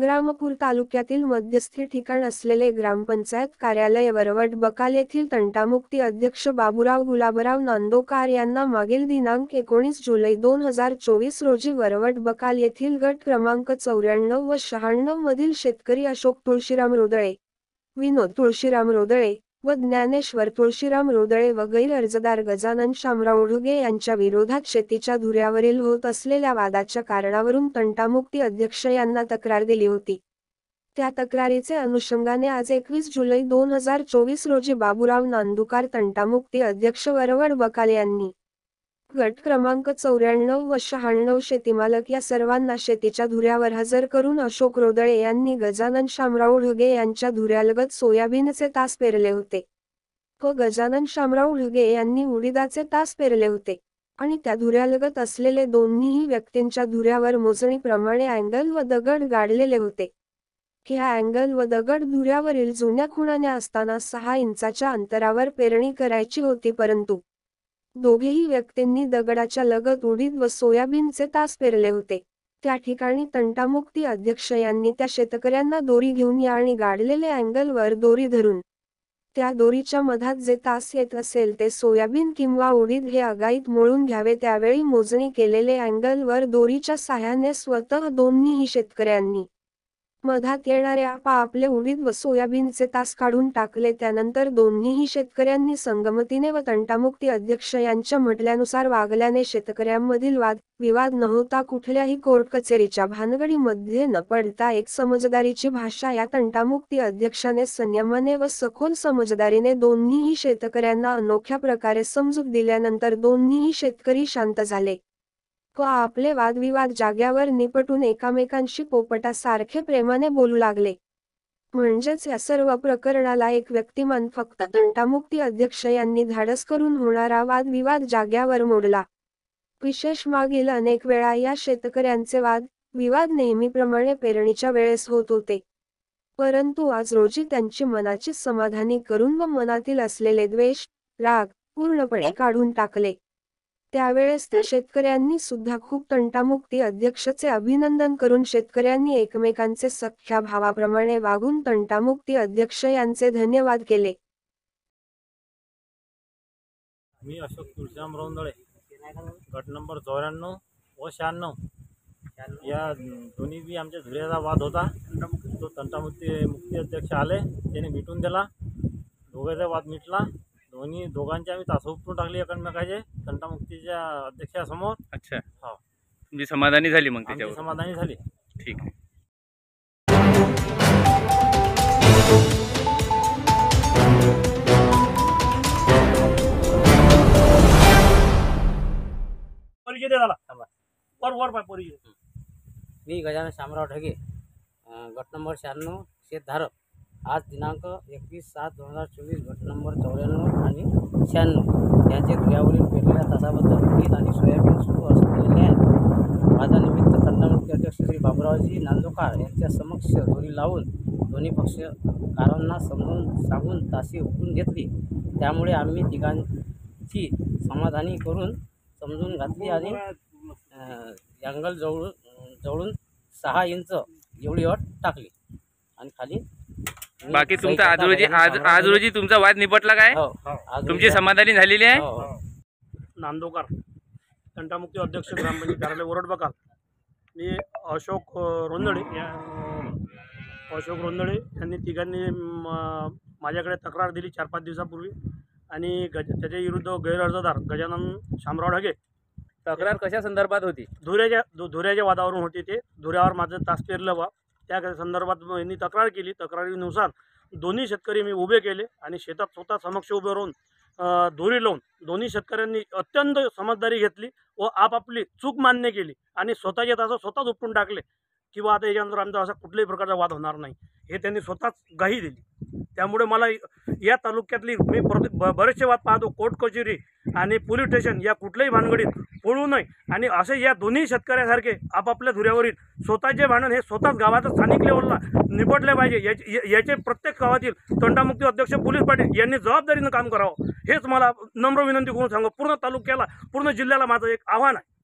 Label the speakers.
Speaker 1: संग्रामपूर तालुक्यातील मध्यस्थी ठिकाण असलेले ग्रामपंचायत कार्यालय वरवट बकाल येथील तंटामुक्ती अध्यक्ष बाबूराव गुलाबराव नांदोकार यांना मागील दिनांक 19 जुलै 2024 रोजी वरवट बकाल येथील गट क्रमांक 94 व 96 मधील शेतकरी अशोक तुळशीराम रोदळे, विनोद तुळशीराम रोदळे व ज्ञानेश्वर तुळशीराम रोदळे व गैर अर्जदार गजानन शामराव उडुगे यांच्या विरोधात शेतीच्या धुऱ्यावरील होत असलेल्या वादाच्या कारणावरून तंटामुक्ती अध्यक्ष यांना तक्रार दिली होती। त्या तक्रारीचे अनुषंगाने आज 21 जुलै 2024 रोजी बाबूराव नांदोकार तंटामुक्ती अध्यक्ष वरवट बकाल यांनी गट क्रमांक 94 व 96 शेतीमालक या सर्वांना शेतीच्या धुऱ्यावर हजर करून अशोक रोदळे यांनी गजानन शामराव उडुगे यांच्या धुऱ्यालगत सोयाबीनचे तास पेरले होते व गजानन शामराव उडुगे यांनी उडीदाचे तास पेरले होते आणि त्या धुऱ्यालगत असलेले दोन्हीही व्यक्तींच्या धुऱ्यावर मोजणीप्रमाणे अँगल व दगड गाडलेले होते। ह्या अँगल व दगड धुऱ्यावरील जुन्या खुणाने असताना 6 इंचाच्या अंतरावर पेरणी करायची होती, परंतु दोघेही व्यक्तींनी दगडाच्या लगत उडीद व सोयाबीनचे तास पेरले होते। त्या ठिकाणी तंटामुक्ती अध्यक्ष यांनी त्या शेतकऱ्यांना दोरी घेऊन या आणि गाडलेले अँगल वर दोरी धरून त्या दोरीच्या मधात जे तास येत असेल ते सोयाबीन किंवा उडीद हे आगाईत मोळून घ्यावे। त्यावेळी मोजणी केलेले अँगल वर दोरीच्या साहाय्याने स्वतः दोन्हीही शेतकऱ्यांनी मधात येणारे आपले उडीद व सोयाबीनचे तास काढून टाकले। त्यानंतर दोन्हीही शेतकऱ्यांनी संगमतीने व तंटामुक्ती अध्यक्ष यांच्या म्हटल्यानुसार वागल्याने शेतकऱ्यांमधील वाद विवाद न होता कुठल्याही कोर्ट कचेरीच्या भानगडीमध्ये न पडता एक समजदारीची भाषा या तंटामुक्ती अध्यक्षाने संयमाने व सखोल समजदारीने दोन्हीही शेतकऱ्यांना अनोख्या प्रकारे समजूत दिल्यानंतर दोन्हीही शेतकरी शांत झाले व आपले वादविवाद जाग्यावर निपटून एकमेकांशी पोपटासारखे प्रेमाने बोलू लागले। म्हणजेच या सर्व प्रकरणाला एक व्यक्तिमान फक्त तंटामुक्ती अध्यक्ष यांनी धाडस करून होणारा वादविवाद जाग्यावर मोडला। विशेष मागील अनेक वेळा या शेतकऱ्यांचे वाद विवाद नेहमीप्रमाणे पेरणीच्या वेळेस होत होते, परंतु आज रोजी त्यांची मनाची समाधानी करून व मनातील असलेले द्वेष राग पूर्णपणे काढून टाकले। त्यावेळेस त्या शेतकऱ्यांनी सुद्धा खूप तंटामुक्ती अध्यक्षचे अभिनंदन करून शेतकऱ्यांनी एकमेकांचे सख्या भावाप्रमाणे वागून तंटामुक्ती अध्यक्ष यांचे धन्यवाद केले।
Speaker 2: मी अशोक तुळशीराम रोदळे, गट नंबर 94 व 96 या दोन्ही बी आमच्या धुऱ्याचा वाद होता। तो तंटामुक्ती अध्यक्ष आले, त्याने मिटून दिला, दोघांचा वाद मिटला। दोघांचे आम्ही तास उपटून टाकली एकमेकाचे तंटामुक्तीच्या अध्यक्षासमोर।
Speaker 3: अच्छा,
Speaker 2: हो,
Speaker 3: तुमची समाधानी झाली मग त्याच्यावर?
Speaker 2: समाधानी झाली।
Speaker 3: ठीक आहे।
Speaker 2: परिचय दे झाला वर परिचय।
Speaker 4: मी गजानन शामराव ढगे, गट नंबर 96 शेतधारक। आज दिनांक 21/7/2024 गट नंबर 94 आणि 96 यांचे धुऱ्यावरील पेरलेल्या तासाबद्दल उडीद आणि सोयाबीन सुरू असलेल्या वादानिमित्त तंटामुक्ती अध्यक्ष श्री बाबूरावजी नांदोकार यांच्या समक्ष दोरी लावून दोन्ही पक्षकारांना समजून सांगून तासे उपटून घेतली। त्यामुळे आम्ही तिघांची समाधानी करून समजून घातली आणि अँगल जवळून 6 इंच एवढी अट टाकली आणि खाली
Speaker 3: बाकी तुमचा आज रोजी तुमचा वाद निपटला काय? तुमची समाधानी झालेली आहे?
Speaker 2: नांदोकार तंटामुक्ती अध्यक्ष ग्रामपंचायत कार्यालय वरवट बकाल। मी अशोक रोंदळे यांनी तिघांनी माझ्याकडे तक्रार दिली 4-5 दिवसापूर्वी आणि त्याच्या विरुद्ध गैर अर्जदार गजानन शामराव ढगे।
Speaker 3: तक्रार कशा संदर्भात होती?
Speaker 2: धुऱ्याच्या वादावरून होती। ते धुऱ्यावर माझं तास पेरलं बा, त्या संदर्भात यांनी तक्रार केली। तक्रारीनुसार दोन्ही शेतकरी मी उभे केले आणि शेतात स्वतः समक्ष उभे राहून दोरी लावून दोन्ही शेतकऱ्यांनी अत्यंत समजदारी घेतली व आपापली चूक मान्य केली आणि स्वतःचे तास स्वतःच उपटून टाकले किंवा आता याच्यानंतर आमचा असा कुठल्याही प्रकारचा वाद होणार नाही हे त्यांनी स्वतःच ग्वाही दिली। त्यामुळे मला या तालुक्यातली मी बरेचसे वाद पाहतो, कोर्ट कचेरी आणि पोलीस स्टेशन या कुठल्याही भानगडीत पडू नये आणि असे या दोन्ही शेतकऱ्यासारखे आपापल्या धुऱ्यावरील स्वतःचे भांडण हे स्वतःच गावात स्थानिक लेवलला निपटले पाहिजे। याचे प्रत्येक गावातील तंटामुक्ती अध्यक्ष पोलीस पाटील यांनी जबाबदारीनं काम करावं हेच मला नम्र विनंती करून सांगू। पूर्ण तालुक्याला पूर्ण जिल्ह्याला माझं एक आव्हान आहे।